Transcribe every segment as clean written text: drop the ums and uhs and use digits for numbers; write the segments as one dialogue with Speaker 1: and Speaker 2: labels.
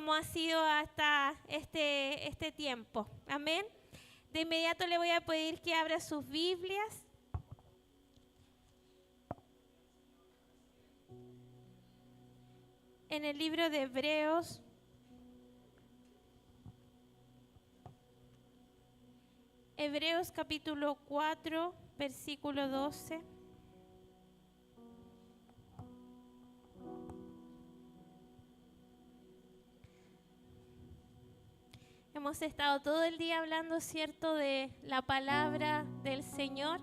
Speaker 1: cómo ha sido hasta este tiempo. Amén. De inmediato le voy a pedir que abra sus Biblias. En el libro de Hebreos. Hebreos capítulo 4, versículo 12. Hemos estado todo el día hablando, ¿cierto?, de la palabra del Señor.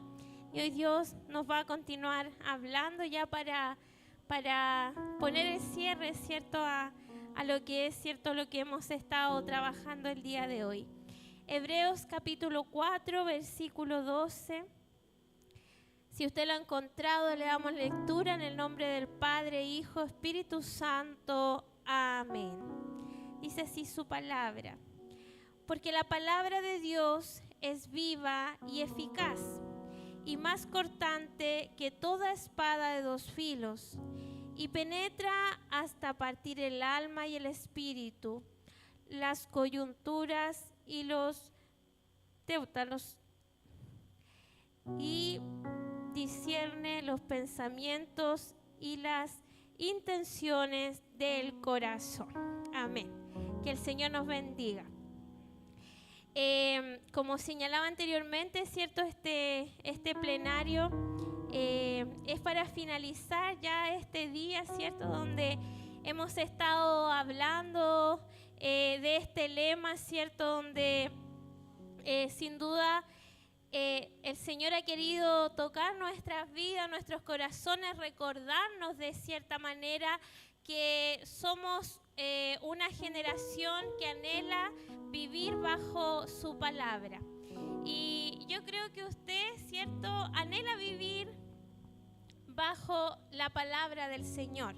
Speaker 1: Y hoy Dios nos va a continuar hablando ya para poner el cierre, ¿cierto?, a lo que es, ¿cierto?, lo que hemos estado trabajando el día de hoy. Hebreos capítulo 4, versículo 12. Si usted lo ha encontrado, le damos lectura en el nombre del Padre, Hijo, Espíritu Santo. Amén. Dice así su palabra. Porque la palabra de Dios es viva y eficaz, y más cortante que toda espada de dos filos, y penetra hasta partir el alma y el espíritu, las coyunturas y los téutanos, y discierne los pensamientos y las intenciones del corazón. Amén. Que el Señor nos bendiga. Como señalaba anteriormente, ¿cierto? Este plenario es para finalizar ya este día, ¿cierto? Donde hemos estado hablando de este lema, ¿cierto? Donde sin duda el Señor ha querido tocar nuestras vidas, nuestros corazones, recordarnos de cierta manera que somos una generación que anhela vivir bajo su palabra. Y yo creo que usted, ¿cierto?, anhela vivir bajo la palabra del Señor.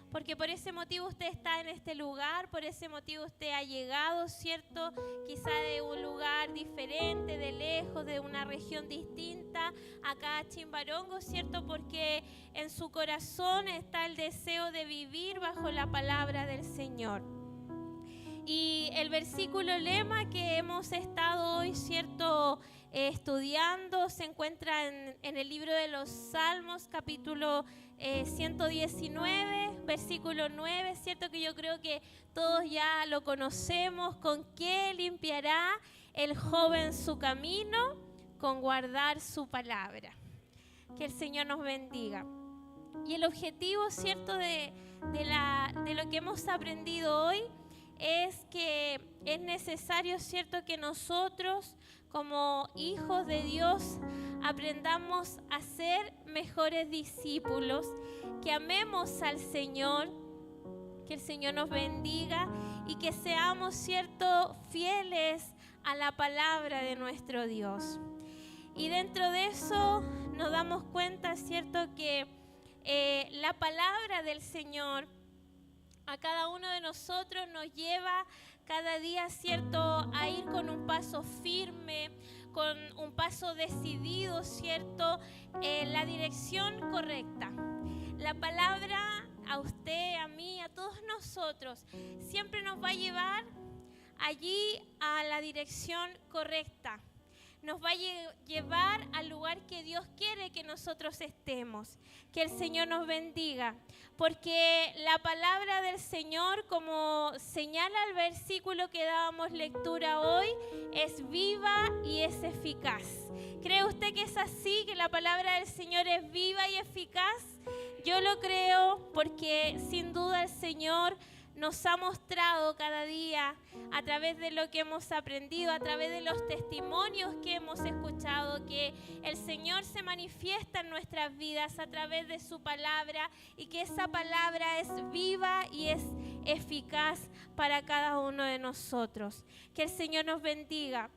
Speaker 1: Porque por ese motivo usted está en este lugar, por ese motivo usted ha llegado, ¿cierto? Quizá de un lugar diferente, de lejos, de una región distinta, acá a Chimbarongo, ¿cierto? Porque en su corazón está el deseo de vivir bajo la palabra del Señor. Y el versículo lema que hemos estado hoy, ¿cierto?, estudiando se encuentra en el libro de los Salmos, capítulo 119, versículo 9, ¿cierto? Que yo creo que todos ya lo conocemos. ¿Con qué limpiará el joven su camino? Con guardar su palabra. Que el Señor nos bendiga. Y el objetivo, ¿cierto?, de lo que hemos aprendido hoy es que es necesario, ¿cierto?, que nosotros como hijos de Dios aprendamos a ser mejores discípulos, que amemos al Señor, que el Señor nos bendiga y que seamos, ¿cierto?, fieles a la palabra de nuestro Dios. Y dentro de eso nos damos cuenta, ¿cierto?, que la palabra del Señor a cada uno de nosotros nos lleva cada día, ¿cierto?, a ir con un paso firme, con un paso decidido, ¿cierto?, en la dirección correcta. La palabra a usted, a mí, a todos nosotros, siempre nos va a llevar allí a la dirección correcta. Nos va a llevar al lugar que Dios quiere que nosotros estemos. Que el Señor nos bendiga. Porque la palabra del Señor, como señala el versículo que dábamos lectura hoy, es viva y es eficaz. ¿Cree usted que es así, que la palabra del Señor es viva y eficaz? Yo lo creo porque sin duda el Señor nos ha mostrado cada día a través de lo que hemos aprendido, a través de los testimonios que hemos escuchado, que el Señor se manifiesta en nuestras vidas a través de su palabra y que esa palabra es viva y es eficaz para cada uno de nosotros. Que el Señor nos bendiga.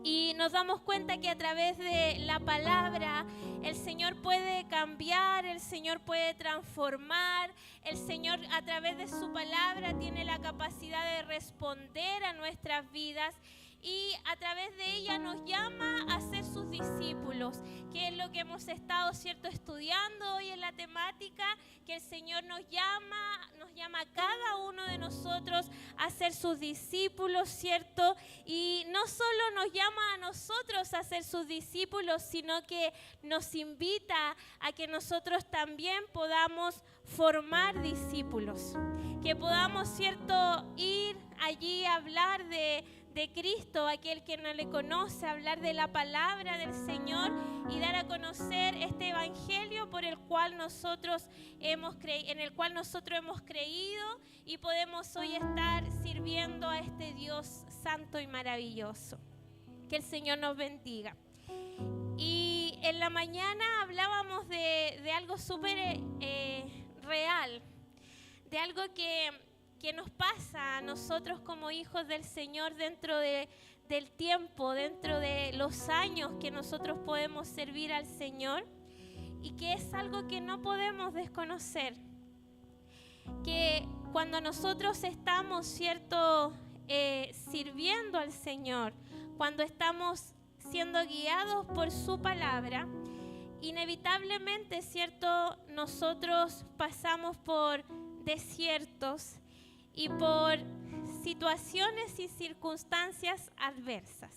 Speaker 1: Y nos damos cuenta que a través de la palabra el Señor puede cambiar, el Señor puede transformar, el Señor a través de su palabra tiene la capacidad de responder a nuestras vidas. y a través de ella nos llama a ser sus discípulos, que es lo que hemos estado, ¿cierto?, estudiando hoy en la temática, que el Señor nos llama a cada uno de nosotros a ser sus discípulos, ¿cierto? Y no solo nos llama a nosotros a ser sus discípulos, sino que nos invita a que nosotros también podamos formar discípulos, que podamos, ¿cierto?, ir allí a hablar de Cristo, aquel que no le conoce, hablar de la palabra del Señor y dar a conocer este evangelio por el cual nosotros en el cual nosotros hemos creído y podemos hoy estar sirviendo a este Dios santo y maravilloso. Que el Señor nos bendiga. Y en la mañana hablábamos de algo súper real, de algo que nos pasa a nosotros como hijos del Señor dentro del tiempo, dentro de los años que nosotros podemos servir al Señor, y que es algo que no podemos desconocer, que cuando nosotros estamos, ¿cierto?, sirviendo al Señor, cuando estamos siendo guiados por su palabra, inevitablemente, ¿cierto?, nosotros pasamos por desiertos y por situaciones y circunstancias adversas.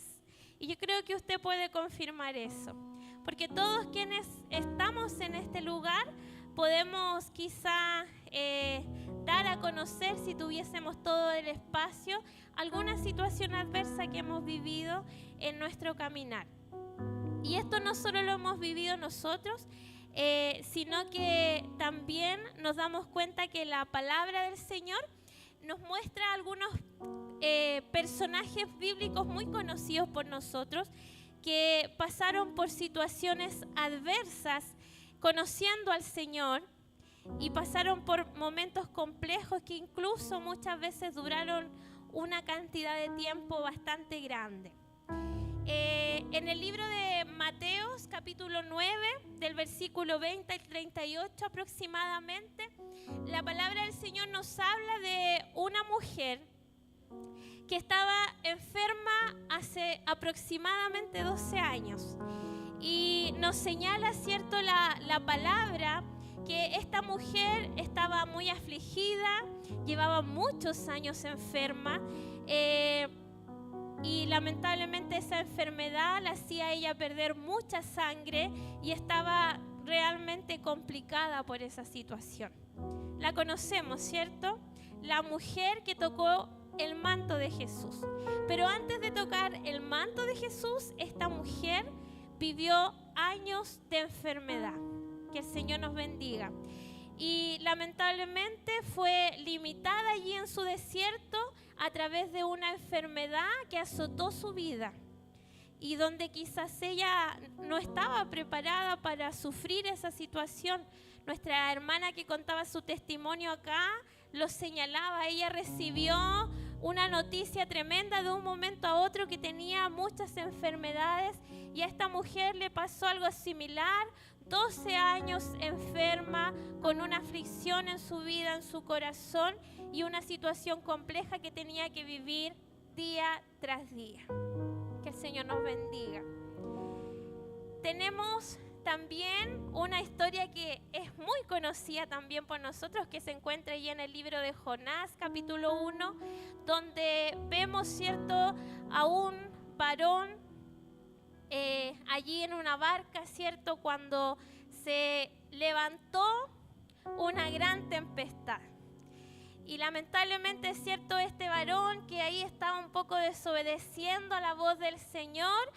Speaker 1: Y yo creo que usted puede confirmar eso, porque todos quienes estamos en este lugar podemos quizá dar a conocer, si tuviésemos todo el espacio, alguna situación adversa que hemos vivido en nuestro caminar. Y esto no solo lo hemos vivido nosotros, sino que también nos damos cuenta que la palabra del Señor nos muestra algunos personajes bíblicos muy conocidos por nosotros que pasaron por situaciones adversas conociendo al Señor y pasaron por momentos complejos que incluso muchas veces duraron una cantidad de tiempo bastante grande. En el libro de Mateos, capítulo 9, del versículo 20 al 38 aproximadamente, la palabra del Señor nos habla de una mujer que estaba enferma hace aproximadamente 12 años. Y nos señala, ¿cierto?, la palabra que esta mujer estaba muy afligida, llevaba muchos años enferma, y lamentablemente esa enfermedad la hacía a ella perder mucha sangre y estaba realmente complicada por esa situación. La conocemos, ¿cierto? La mujer que tocó el manto de Jesús. Pero antes de tocar el manto de Jesús, esta mujer vivió años de enfermedad. Que el Señor nos bendiga. Y lamentablemente fue limitada allí en su desierto a través de una enfermedad que azotó su vida y donde quizás ella no estaba preparada para sufrir esa situación. Nuestra hermana que contaba su testimonio acá lo señalaba. Ella recibió una noticia tremenda de un momento a otro que tenía muchas enfermedades, y a esta mujer le pasó algo similar. 12 años enferma, con una aflicción en su vida, en su corazón, y una situación compleja que tenía que vivir día tras día. Que el Señor nos bendiga. Tenemos también una historia que es muy conocida también por nosotros, que se encuentra allí en el libro de Jonás, capítulo 1, donde vemos, ¿cierto?, a un varón allí en una barca, ¿cierto?, cuando se levantó una gran tempestad. Y lamentablemente, ¿cierto?, este varón que ahí estaba un poco desobedeciendo a la voz del Señor,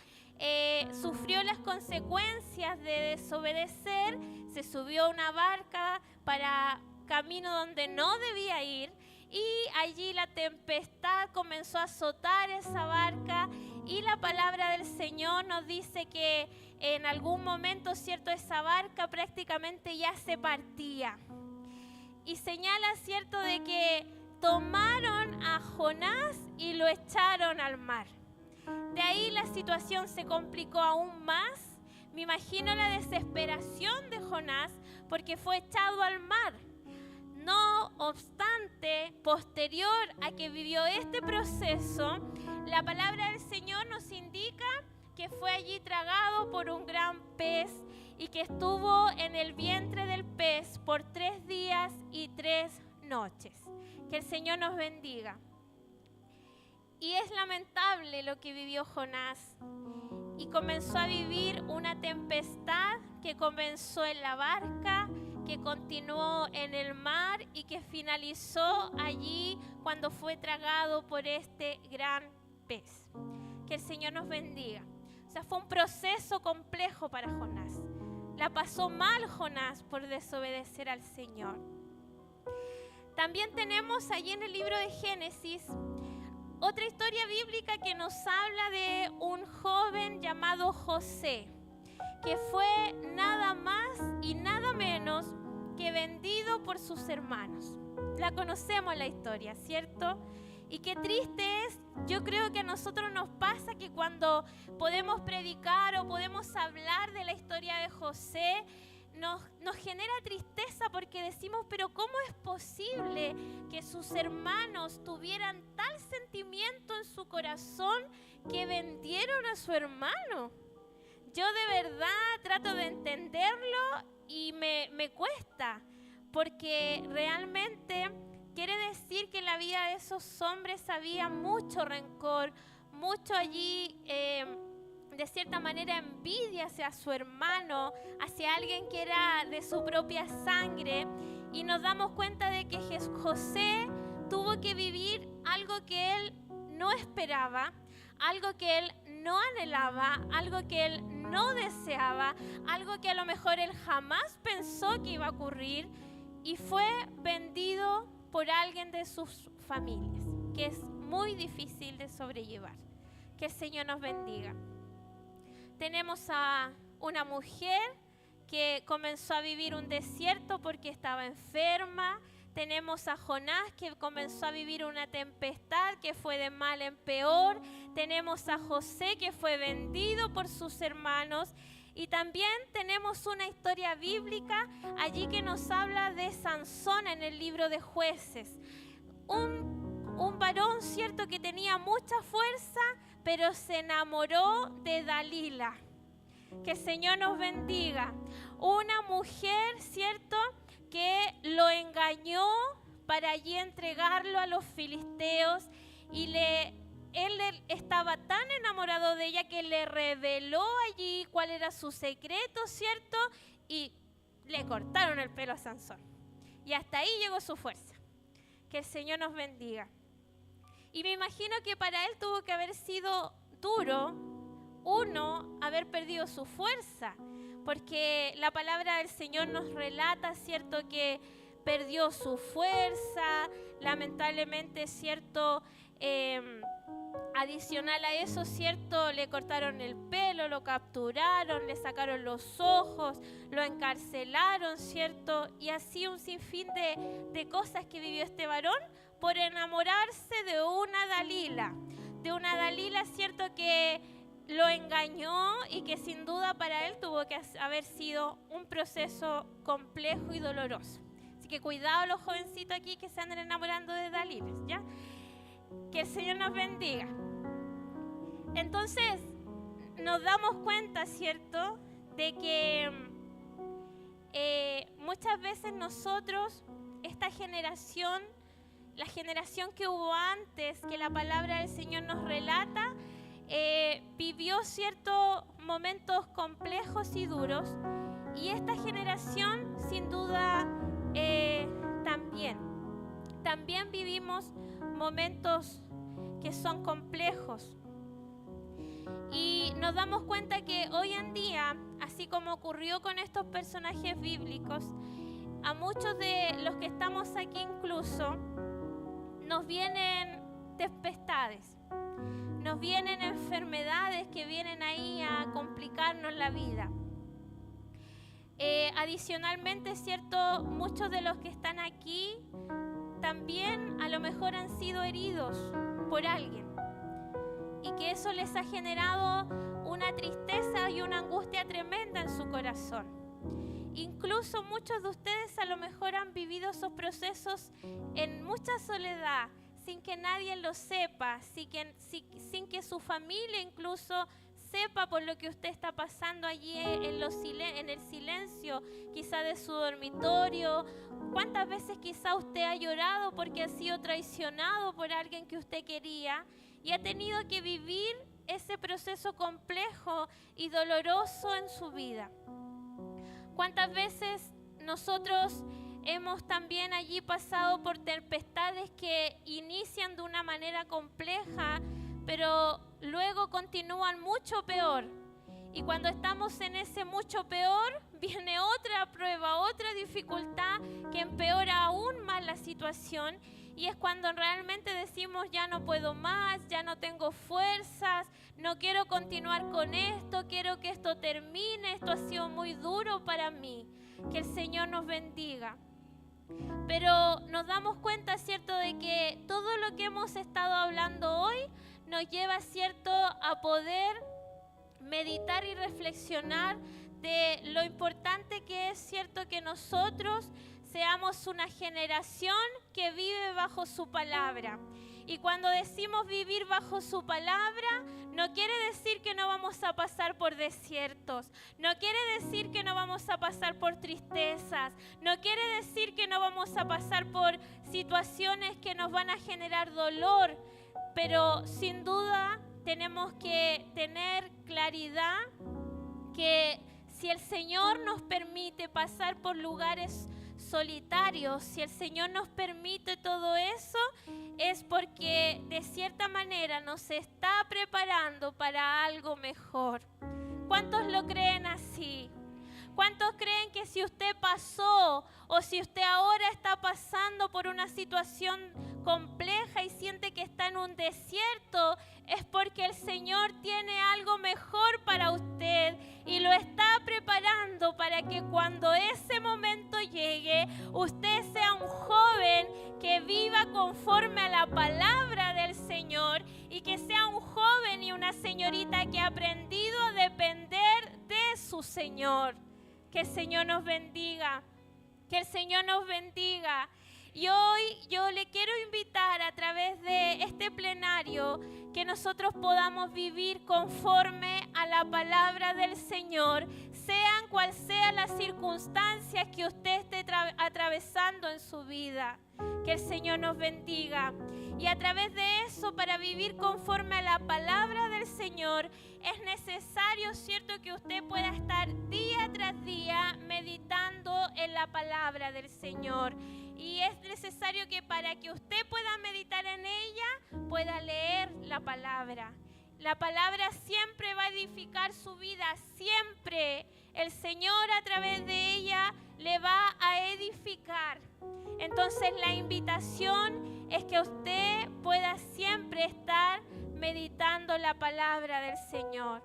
Speaker 1: sufrió las consecuencias de desobedecer. Se subió a una barca para camino donde no debía ir, y allí la tempestad comenzó a azotar esa barca, y la palabra del Señor nos dice que en algún momento, ¿cierto?, esa barca prácticamente ya se partía. Y señala, ¿cierto?, de que tomaron a Jonás y lo echaron al mar. De ahí la situación se complicó aún más. Me imagino la desesperación de Jonás porque fue echado al mar. No obstante, posterior a que vivió este proceso, la palabra del Señor nos indica que fue allí tragado por un gran pez y que estuvo en el vientre del pez por 3 días y 3 noches. Que el Señor nos bendiga. Y es lamentable lo que vivió Jonás. Y comenzó a vivir una tempestad que comenzó en la barca, que continuó en el mar y que finalizó allí cuando fue tragado por este gran pez. Que el Señor nos bendiga. O sea, fue un proceso complejo para Jonás. La pasó mal Jonás por desobedecer al Señor. También tenemos allí en el libro de Génesis otra historia bíblica que nos habla de un joven llamado José, que fue nada más y nada menos que vendido por sus hermanos. La conocemos la historia, ¿cierto? Y qué triste es, yo creo que a nosotros nos pasa que cuando podemos predicar o podemos hablar de la historia de José, nos genera tristeza porque decimos, pero ¿cómo es posible que sus hermanos tuvieran tal sentimiento en su corazón que vendieron a su hermano? Yo de verdad trato de entenderlo y me cuesta, porque realmente quiere decir que en la vida de esos hombres había mucho rencor, mucho allí de cierta manera envidia hacia su hermano, hacia alguien que era de su propia sangre, y nos damos cuenta de que José tuvo que vivir algo que él no esperaba, algo que él no anhelaba, algo que él no deseaba, algo que a lo mejor él jamás pensó que iba a ocurrir, y fue vendido por alguien de sus familias, que es muy difícil de sobrellevar. Que el Señor nos bendiga. Tenemos a una mujer que comenzó a vivir un desierto porque estaba enferma. Tenemos a Jonás que comenzó a vivir una tempestad que fue de mal en peor. Tenemos a José que fue vendido por sus hermanos. Y también tenemos una historia bíblica allí que nos habla de Sansón en el libro de Jueces. Un varón, cierto, que tenía mucha fuerza, pero se enamoró de Dalila. Que el Señor nos bendiga. Una mujer, cierto, que lo engañó para allí entregarlo a los filisteos, y él estaba tan enamorado de ella que le reveló allí cuál era su secreto, cierto, y le cortaron el pelo a Sansón. Y hasta ahí llegó su fuerza. Que el Señor nos bendiga. Y me imagino que para él tuvo que haber sido duro, haber perdido su fuerza, porque la palabra del Señor nos relata, cierto, que perdió su fuerza, lamentablemente, cierto, adicional a eso, cierto, le cortaron el pelo, lo capturaron, le sacaron los ojos, lo encarcelaron, cierto, y así un sinfín de cosas que vivió este varón por enamorarse de una Dalila, cierto, que lo engañó y que sin duda para él tuvo que haber sido un proceso complejo y doloroso. Así que cuidado los jovencitos aquí que se andan enamorando de Dalilas, ¿ya? Que el Señor nos bendiga. Entonces, nos damos cuenta, ¿cierto?, de que muchas veces nosotros, esta generación, la generación que hubo antes, que la palabra del Señor nos relata, vivió ciertos momentos complejos y duros, y esta generación sin duda también vivimos momentos que son complejos, y nos damos cuenta que hoy en día, así como ocurrió con estos personajes bíblicos, a muchos de los que estamos aquí incluso nos vienen tempestades, nos vienen enfermedades que vienen ahí a complicarnos la vida. Adicionalmente, cierto, muchos de los que están aquí también a lo mejor han sido heridos por alguien, y que eso les ha generado una tristeza y una angustia tremenda en su corazón. incluso muchos de ustedes a lo mejor han vivido esos procesos en mucha soledad, sin que nadie lo sepa, sin que su familia incluso sepa por lo que usted está pasando allí en el silencio, quizá de su dormitorio. ¿Cuántas veces quizá usted ha llorado porque ha sido traicionado por alguien que usted quería y ha tenido que vivir ese proceso complejo y doloroso en su vida? ¿Cuántas veces nosotros hemos también allí pasado por tempestades que inician de una manera compleja, pero luego continúan mucho peor? Y cuando estamos en ese mucho peor, viene otra prueba, otra dificultad que empeora aún más la situación. Y es cuando realmente decimos, ya no puedo más, ya no tengo fuerzas, no quiero continuar con esto, quiero que esto termine, esto ha sido muy duro para mí. Que el Señor nos bendiga. Pero nos damos cuenta, ¿cierto?, de que todo lo que hemos estado hablando hoy nos lleva, ¿cierto?, a poder meditar y reflexionar de lo importante que es, ¿cierto?, que nosotros seamos una generación que vive bajo su palabra. Y cuando decimos vivir bajo su palabra, no quiere decir que no vamos a pasar por desiertos, no quiere decir que no vamos a pasar por tristezas, no quiere decir que no vamos a pasar por situaciones que nos van a generar dolor, pero sin duda tenemos que tener claridad que si el Señor nos permite pasar por lugares solitarios, si el Señor nos permite todo eso, es porque de cierta manera nos está preparando para algo mejor. ¿Cuántos lo creen así? ¿Cuántos creen que si usted pasó o si usted ahora está pasando por una situación compleja y siente que está en un desierto, es porque el Señor tiene algo mejor para usted y lo está preparando para que cuando ese momento llegue, usted sea un joven que viva conforme a la palabra del Señor y que sea un joven y una señorita que ha aprendido a depender de su Señor. Que el Señor nos bendiga, que el Señor nos bendiga. Y hoy yo le quiero invitar a través de este plenario que nosotros podamos vivir conforme a la palabra del Señor, sean cual sean las circunstancias que usted esté atravesando en su vida. Que el Señor nos bendiga. Y a través de eso, para vivir conforme a la palabra del Señor, es necesario, ¿cierto?, que usted pueda estar día tras día meditando en la palabra del Señor. Y es necesario que para que usted pueda meditar en ella, pueda leer la palabra. La palabra siempre va a edificar su vida, siempre el Señor a través de ella le va a edificar. Entonces la invitación es que usted pueda siempre estar meditando la palabra del Señor.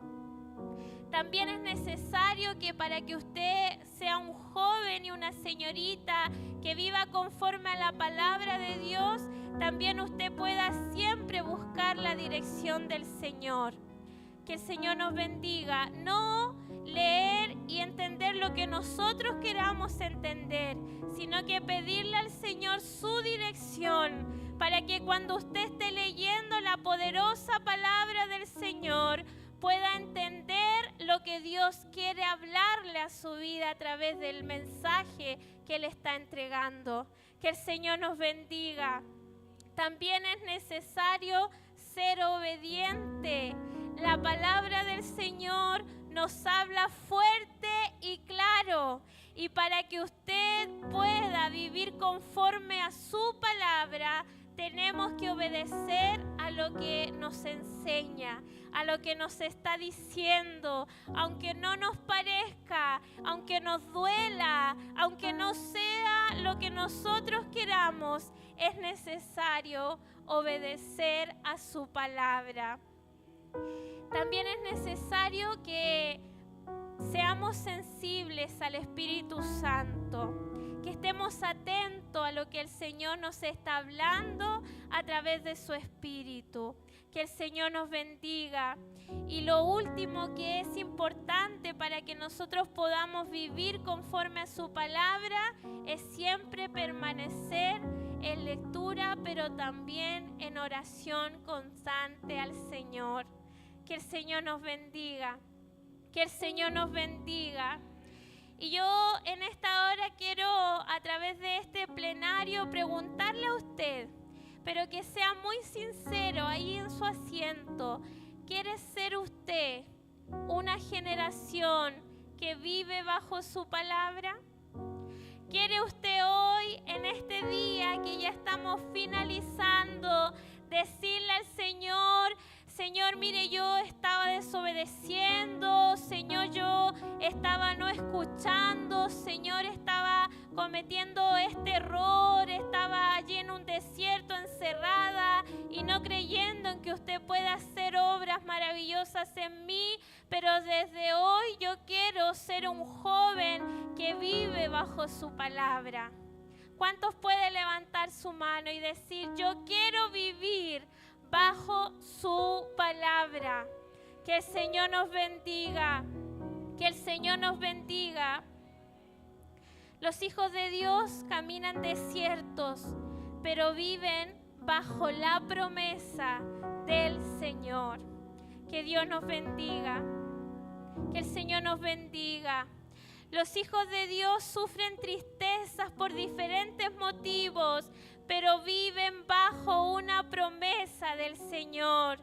Speaker 1: También es necesario que para que usted sea un joven y una señorita que viva conforme a la palabra de Dios, también usted pueda siempre buscar la dirección del Señor. Que el Señor nos bendiga. No leer y entender lo que nosotros queramos entender, sino que pedirle al Señor su dirección para que cuando usted esté leyendo la poderosa palabra del Señor, pueda entender lo que Dios quiere hablarle a su vida a través del mensaje que Él está entregando. Que el Señor nos bendiga. También es necesario ser obediente. La palabra del Señor nos habla fuerte y claro. Y para que usted pueda vivir conforme a su palabra, tenemos que obedecer a lo que nos enseña, a lo que nos está diciendo, aunque no nos parezca, aunque nos duela, aunque no sea lo que nosotros queramos, es necesario obedecer a su palabra. También es necesario que seamos sensibles al Espíritu Santo, que estemos atentos a lo que el Señor nos está hablando a través de su Espíritu. Que el Señor nos bendiga. Y lo último que es importante para que nosotros podamos vivir conforme a su palabra es siempre permanecer en lectura, pero también en oración constante al Señor. Que el Señor nos bendiga. Que el Señor nos bendiga. Y yo en esta hora quiero, a través de este plenario, preguntarle a usted, pero que sea muy sincero ahí en su asiento. ¿Quiere ser usted una generación que vive bajo su palabra? ¿Quiere usted hoy, en este día que ya estamos finalizando, decirle al Señor: Señor, mire, yo estaba desobedeciendo, Señor, yo estaba no escuchando, Señor, estaba cometiendo este error, estaba allí en un desierto encerrada y no creyendo en que usted pueda hacer obras maravillosas en mí, pero desde hoy yo quiero ser un joven que vive bajo su palabra? ¿Cuántos pueden levantar su mano y decir: yo quiero vivir bajo su palabra? Que el Señor nos bendiga. Que el Señor nos bendiga. Los hijos de Dios caminan desiertos, pero viven bajo la promesa del Señor. Que Dios nos bendiga. Que el Señor nos bendiga. Los hijos de Dios sufren tristezas por diferentes motivos, pero viven bajo una promesa del Señor.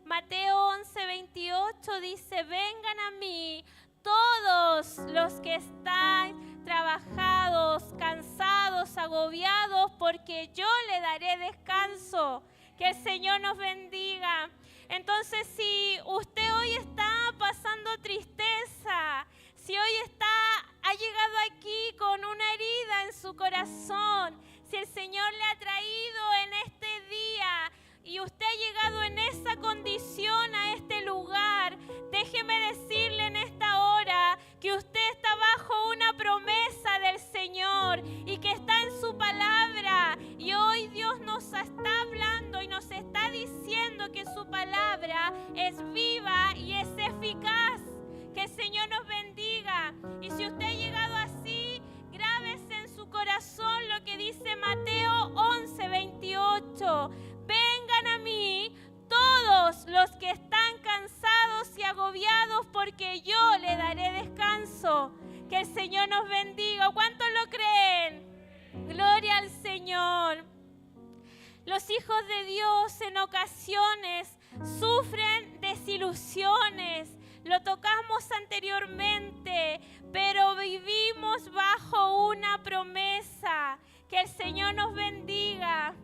Speaker 1: Mateo 11:28 dice: vengan a mí todos los que están trabajados, cansados, agobiados, porque yo le daré descanso. Que el Señor nos bendiga. Entonces, si usted hoy está pasando tristeza, si hoy ha llegado aquí con una herida en su corazón, si el Señor le ha traído en este día y usted ha llegado en esa condición a este lugar, déjeme decirle en esta hora que usted está bajo una promesa del Señor y que está en su palabra. Y hoy Dios nos está hablando y nos está diciendo que su palabra es viva y es eficaz. Que el Señor nos bendiga. Y si usted ha llegado así, grábese en su corazón lo que dice Mateo 11:28. Vengan a mí todos los que están cansados y agobiados, porque yo le daré descanso. Que el Señor nos bendiga. ¿Cuántos lo creen? Gloria al Señor. Los hijos de Dios en ocasiones sufren desilusiones. Lo tocamos anteriormente, pero vivimos bajo una promesa. Que el Señor nos bendiga.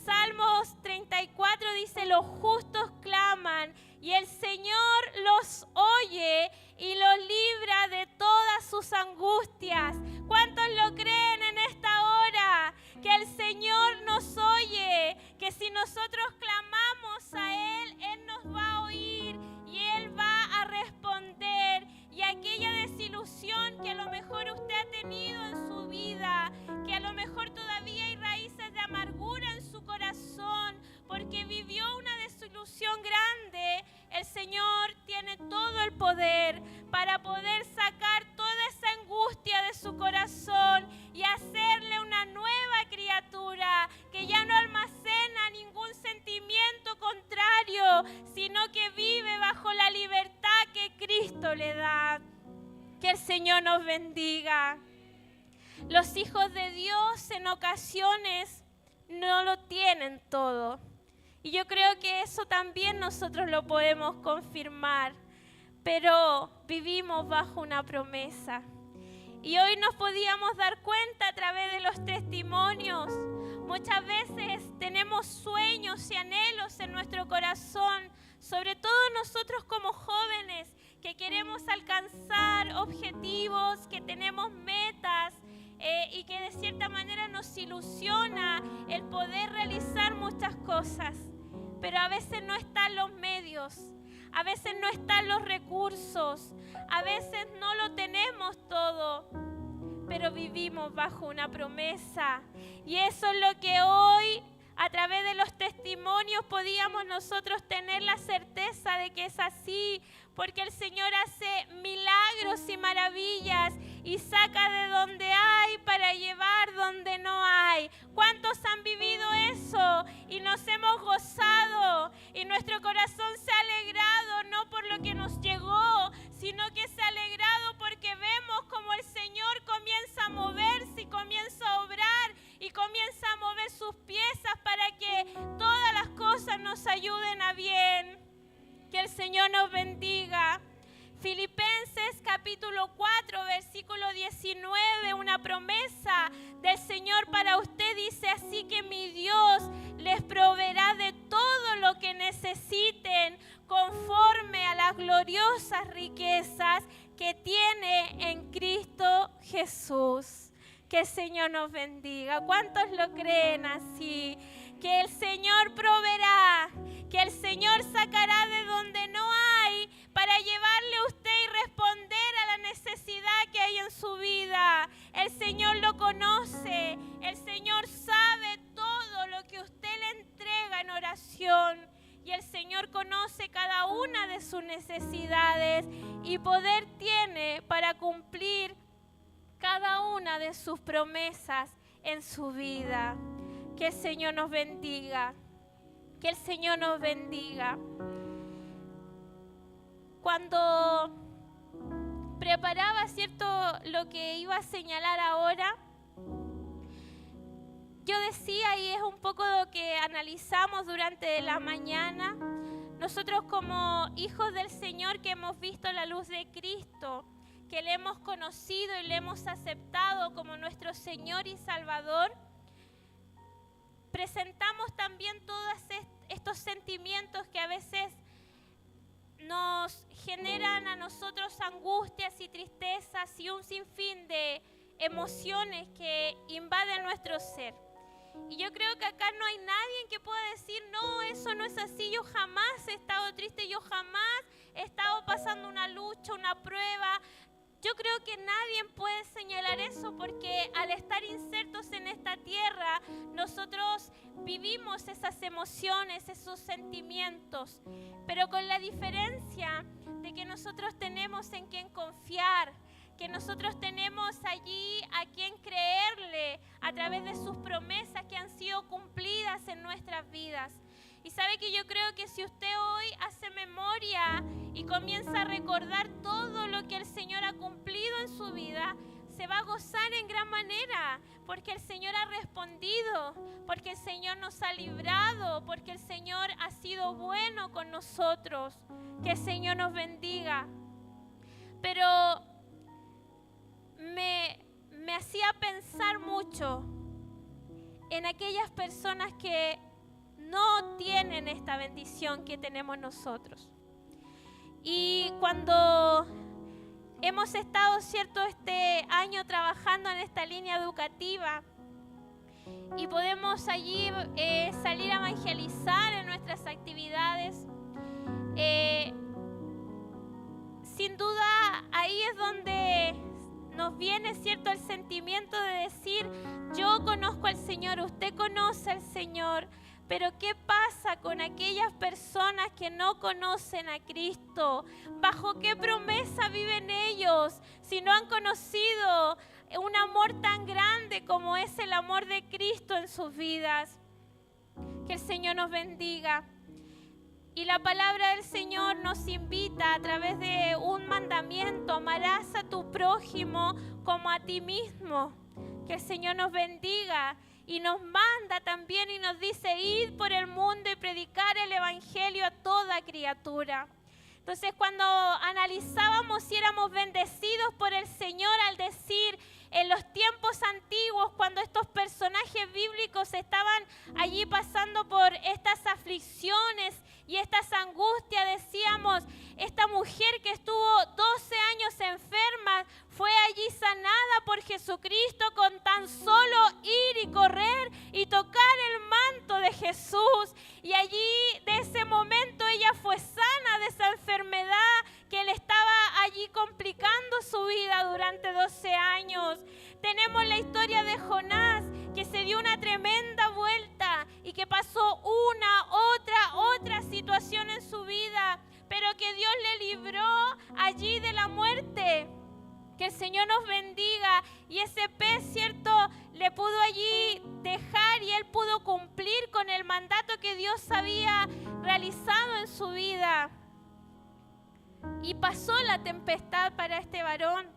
Speaker 1: Salmos 34 dice: los justos claman y el Señor los oye y los libra de todas sus angustias. ¿Cuántos lo creen en esta hora? Que el Señor nos oye, que si nosotros clamamos a Él, Él nos va a oír y Él va a responder. Y aquella desilusión que a lo mejor usted ha tenido en su vida, que a lo mejor todavía hay raíces de amargura en su corazón, porque vivió una desilusión grande, el Señor tiene todo el poder para poder sacar toda esa angustia de su corazón y hacerle una nueva criatura que ya no almacena ningún sentimiento contrario, sino que vive bajo la libertad que Cristo le da. Que el Señor nos bendiga. Los hijos de Dios en ocasiones no lo tienen todo. Y yo creo que eso también nosotros lo podemos confirmar. Pero vivimos bajo una promesa. Y hoy nos podíamos dar cuenta a través de los testimonios. Muchas veces tenemos sueños y anhelos en nuestro corazón, sobre todo nosotros como jóvenes que queremos alcanzar objetivos, que tenemos metas y que de cierta manera nos ilusiona el poder realizar muchas cosas. Pero a veces no están los medios, a veces no están los recursos, a veces no lo tenemos todo, pero vivimos bajo una promesa. Y eso es lo que hoy, a través de los testimonios, podíamos nosotros tener la certeza certeza de que es así, porque el Señor hace milagros y maravillas y saca de donde hay para llevar donde no hay. ¿Cuántos han vivido eso y nos hemos gozado y nuestro corazón se ha alegrado no por lo que nos llegó, sino que se ha alegrado porque vemos como el Señor comienza a moverse y comienza a obrar y comienza a mover sus piezas para que todas las cosas nos ayuden a bien? Que el Señor nos bendiga. Filipenses capítulo 4, versículo 19, una promesa del Señor para usted dice: así que mi Dios les proveerá de todo lo que necesiten conforme a las gloriosas riquezas que tiene en Cristo Jesús. Que el Señor nos bendiga. ¿Cuántos lo creen así? Que el Señor proveerá, que el Señor sacará de donde no hay para llevarle a usted y responder a la necesidad que hay en su vida. El Señor lo conoce, el Señor sabe todo lo que usted le entrega en oración. Y el Señor conoce cada una de sus necesidades y poder tiene para cumplir cada una de sus promesas en su vida. Que el Señor nos bendiga. Que el Señor nos bendiga. Cuando preparaba, ¿cierto?, lo que iba a señalar ahora, yo decía, y es un poco lo que analizamos durante la mañana, nosotros como hijos del Señor que hemos visto la luz de Cristo, que le hemos conocido y le hemos aceptado como nuestro Señor y Salvador, presentamos también todos estos sentimientos que a veces nos generan a nosotros angustias y tristezas y un sinfín de emociones que invaden nuestro ser. Y yo creo que acá no hay nadie que pueda decir, no, eso no es así, yo jamás he estado triste, yo jamás he estado pasando una lucha, una prueba. Yo creo que nadie puede señalar eso porque al estar insertos en esta tierra, nosotros vivimos esas emociones, esos sentimientos, pero con la diferencia de que nosotros tenemos en quien confiar, que nosotros tenemos allí a quien creerle a través de sus promesas que han sido cumplidas en nuestras vidas. Y sabe que yo creo que si usted hoy hace memoria y comienza a recordar todo lo que el Señor ha cumplido en su vida, se va a gozar en gran manera, porque el Señor ha respondido, porque el Señor nos ha librado, porque el Señor ha sido bueno con nosotros. Que el Señor nos bendiga. Pero me hacía pensar mucho en aquellas personas que no tienen esta bendición que tenemos nosotros. Y cuando hemos estado, ¿cierto?, este año trabajando en esta línea educativa y podemos allí salir a evangelizar en nuestras actividades, sin duda ahí es donde nos viene, ¿cierto?, el sentimiento de decir, yo conozco al Señor, usted conoce al Señor, pero ¿qué pasa con aquellas personas que no conocen a Cristo? ¿Bajo qué promesa viven ellos si no han conocido un amor tan grande como es el amor de Cristo en sus vidas? Que el Señor nos bendiga. Y la palabra del Señor nos invita a través de un mandamiento: amarás a tu prójimo como a ti mismo. Que el Señor nos bendiga. Y nos manda también y nos dice, id por el mundo y predicar el evangelio a toda criatura. Entonces, cuando analizábamos si éramos bendecidos por el Señor al decir, en los tiempos antiguos, cuando estos personajes bíblicos estaban allí pasando por estas aflicciones y estas angustias, decíamos, esta mujer que estuvo 12 años enferma fue allí sanada por Jesucristo con tan solo ir y correr y tocar el manto de Jesús. Y allí, de ese momento, ella fue sana de esa enfermedad que le estaba allí complicando su vida durante 12 años. Tenemos la historia de Jonás, que se dio una tremenda vuelta y que pasó una, otra situación en su vida pero que Dios le libró allí de la muerte. Que el Señor nos bendiga. Y ese pez, ¿cierto?, le pudo allí dejar y él pudo cumplir con el mandato que Dios había realizado en su vida. Y pasó la tempestad para este varón.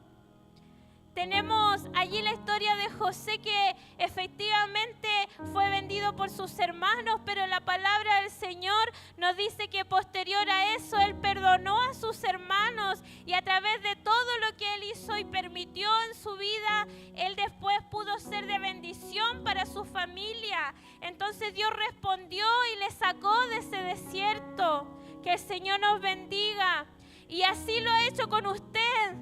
Speaker 1: Tenemos allí la historia de José, que efectivamente fue vendido por sus hermanos, pero la palabra del Señor nos dice que posterior a eso Él perdonó a sus hermanos, y a través de todo lo que Él hizo y permitió en su vida, Él después pudo ser de bendición para su familia. Entonces Dios respondió y le sacó de ese desierto. Que el Señor nos bendiga. Y así lo ha hecho con usted.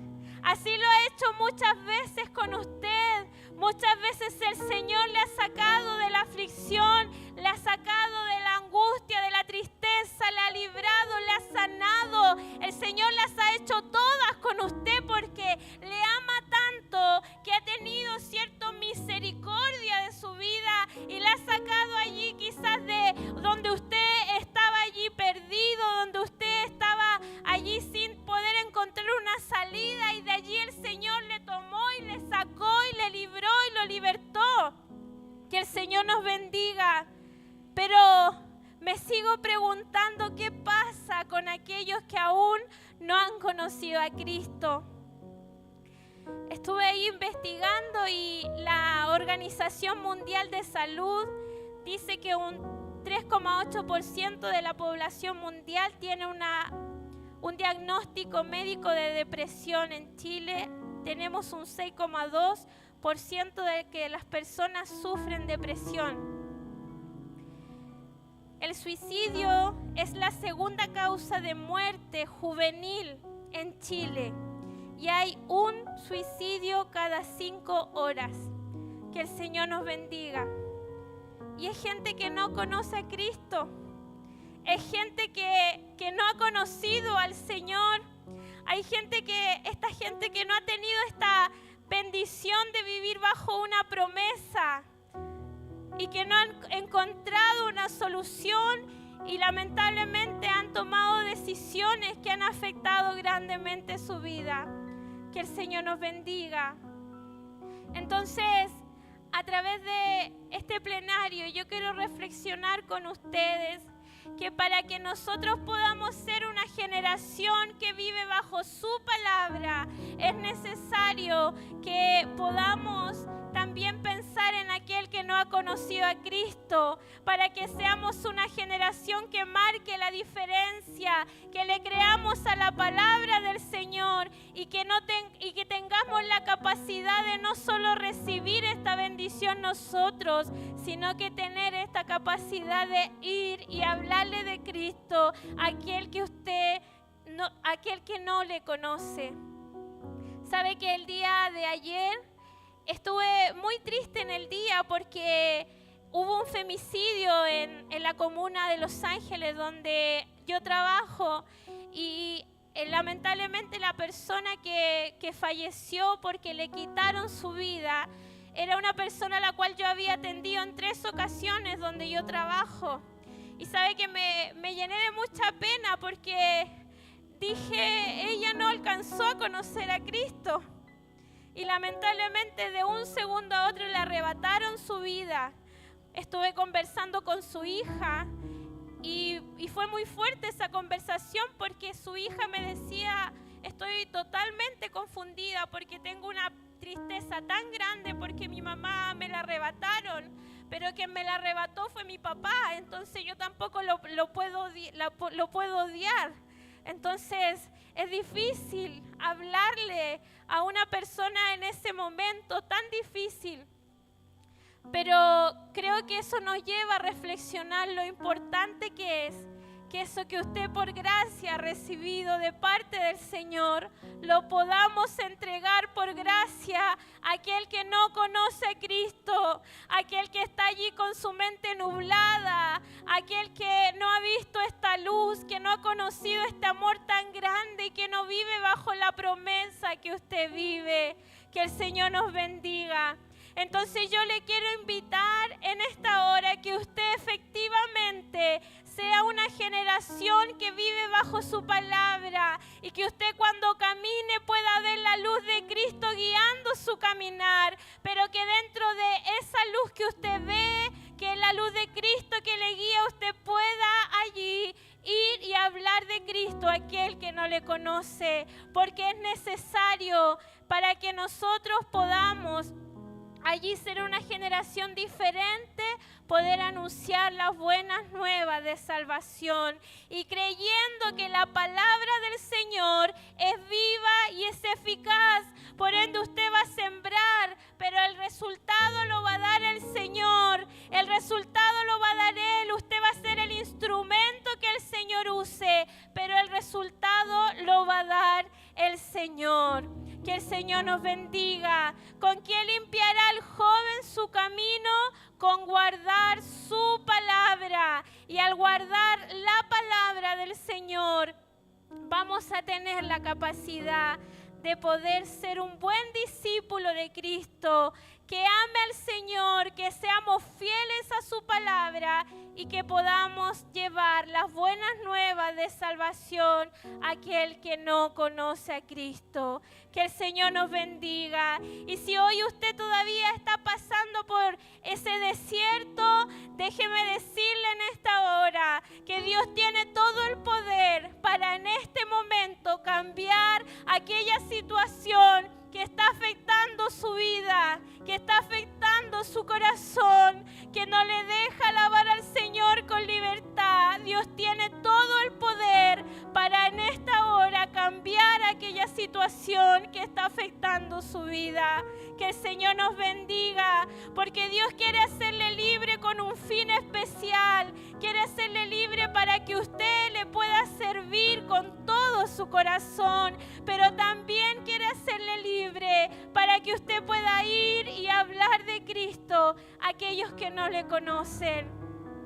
Speaker 1: Así lo ha hecho muchas veces con usted. Muchas veces el Señor le ha sacado de la aflicción, le ha sacado de la angustia, de la tristeza, le ha librado, le ha sanado. El Señor las ha hecho todas con usted porque le ama tanto que ha tenido cierta misericordia de su vida y le ha sacado allí quizás de donde usted estaba allí perdido, donde usted estaba allí sin poder encontrar una salida, y de allí el Señor le tomó y le sacó y le libró y lo libertó. Que el Señor nos bendiga. Pero me sigo preguntando qué pasa con aquellos que aún no han conocido a Cristo. Estuve ahí investigando y la Organización Mundial de Salud dice que un 3,8% de la población mundial tiene un diagnóstico médico de depresión. En Chile tenemos un 6,2% de que las personas sufren depresión. El suicidio es la segunda causa de muerte juvenil en Chile y hay un suicidio cada 5 horas. Que el Señor nos bendiga. Y es gente que no conoce a Cristo. Es gente que no ha conocido al Señor. Hay esta gente que no ha tenido esta bendición de vivir bajo una promesa y que no han encontrado una solución y lamentablemente han tomado decisiones que han afectado grandemente su vida. Que el Señor nos bendiga. Entonces, a través de este plenario, yo quiero reflexionar con ustedes que para que nosotros podamos ser una generación que vive bajo su palabra, es necesario que podamos también pensar en aquel que no ha conocido a Cristo, para que seamos una generación que marque la diferencia, que le creamos a la palabra del Señor y que tengamos la capacidad de no solo recibir esta bendición nosotros, sino que tener esta capacidad de ir y hablarle de Cristo a aquel que no le conoce. ¿Sabe que el día de ayer estuve muy triste en el día porque hubo un femicidio en la comuna de Los Ángeles donde yo trabajo y lamentablemente la persona que falleció porque le quitaron su vida era una persona a la cual yo había atendido en 3 ocasiones donde yo trabajo. Y sabe que me llené de mucha pena porque dije, ella no alcanzó a conocer a Cristo. Y lamentablemente de un segundo a otro le arrebataron su vida. Estuve conversando con su hija y fue muy fuerte esa conversación porque su hija me decía, estoy totalmente confundida porque tengo una tristeza tan grande porque mi mamá me la arrebataron, pero quien me la arrebató fue mi papá, entonces yo tampoco lo puedo odiar. Entonces es difícil hablarle a una persona en ese momento tan difícil, pero creo que eso nos lleva a reflexionar lo importante que es que eso que usted por gracia ha recibido de parte del Señor, lo podamos entregar por gracia a aquel que no conoce a Cristo, aquel que está allí con su mente nublada, aquel que no ha visto esta luz, que no ha conocido este amor tan grande y que no vive bajo la promesa que usted vive. Que el Señor nos bendiga. Entonces yo le quiero invitar en esta hora que usted efectivamente sea una generación que vive bajo su palabra y que usted cuando camine pueda ver la luz de Cristo guiando su caminar, pero que dentro de esa luz que usted ve, que es la luz de Cristo que le guía, usted pueda allí ir y hablar de Cristo a aquel que no le conoce, porque es necesario para que nosotros podamos allí ser una generación diferente, poder anunciar las buenas nuevas de salvación y creyendo que la palabra del Señor es viva y es eficaz. Por ende usted va a sembrar, pero el resultado lo va a dar el Señor, el resultado lo va a dar Él. Usted va a ser el instrumento que el Señor use, pero el resultado lo va a dar el Señor. Que el Señor nos bendiga. ¿Con qué limpiará el joven su camino? Con guardar su palabra. Y al guardar la palabra del Señor, vamos a tener la capacidad de poder ser un buen discípulo de Cristo, que ame al Señor, que seamos fieles a su palabra y que podamos llevar las buenas nuevas de salvación a aquel que no conoce a Cristo. Que el Señor nos bendiga. Y si hoy usted todavía está pasando por ese desierto, déjeme decirle en esta hora que Dios tiene todo el poder para en este momento cambiar aquella situación que está afectando su vida, que está afectando su corazón, que no le deja alabar al Señor con libertad. Dios tiene todo el poder para en esta hora cambiar aquella situación que está afectando su vida. Que el Señor nos bendiga, porque Dios quiere hacerle libre con un fin especial. Quiere hacerle libre para que usted le pueda servir con todo su corazón, pero también quiere hacerle libre para que usted pueda ir y hablar de Cristo a aquellos que no le conocen.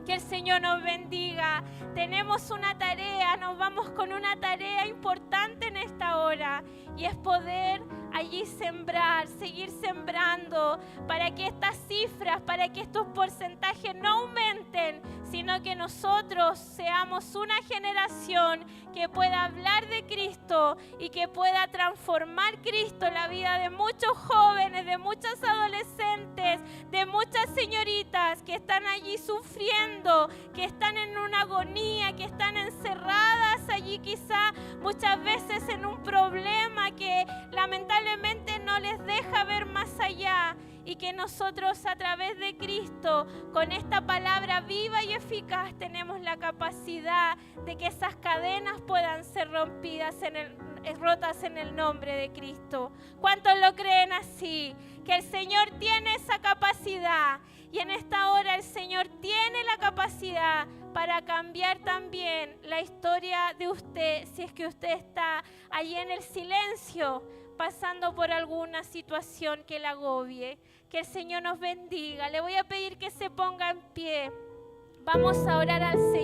Speaker 1: Que el Señor nos bendiga. Tenemos una tarea, nos vamos con una tarea importante en esta hora, y es poder allí sembrar, seguir sembrando para que estas cifras, para que estos porcentajes no aumenten, sino que nosotros seamos una generación que pueda hablar de Cristo y que pueda transformar Cristo en la vida de muchos jóvenes, de muchos adolescentes, de muchas señoritas que están allí sufriendo, que están en una agonía, que están encerradas allí quizá muchas veces en un problema que lamentablemente no les deja ver más allá, y que nosotros a través de Cristo, con esta palabra viva y eficaz, tenemos la capacidad de que esas cadenas puedan ser rotas en el nombre de Cristo. ¿Cuántos lo creen así? Que el Señor tiene esa capacidad, y en esta hora el Señor tiene la capacidad para cambiar también la historia de usted, si es que usted está allí en el silencio, pasando por alguna situación que la agobie. Que el Señor nos bendiga. Le voy a pedir que se ponga en pie. Vamos a orar al Señor.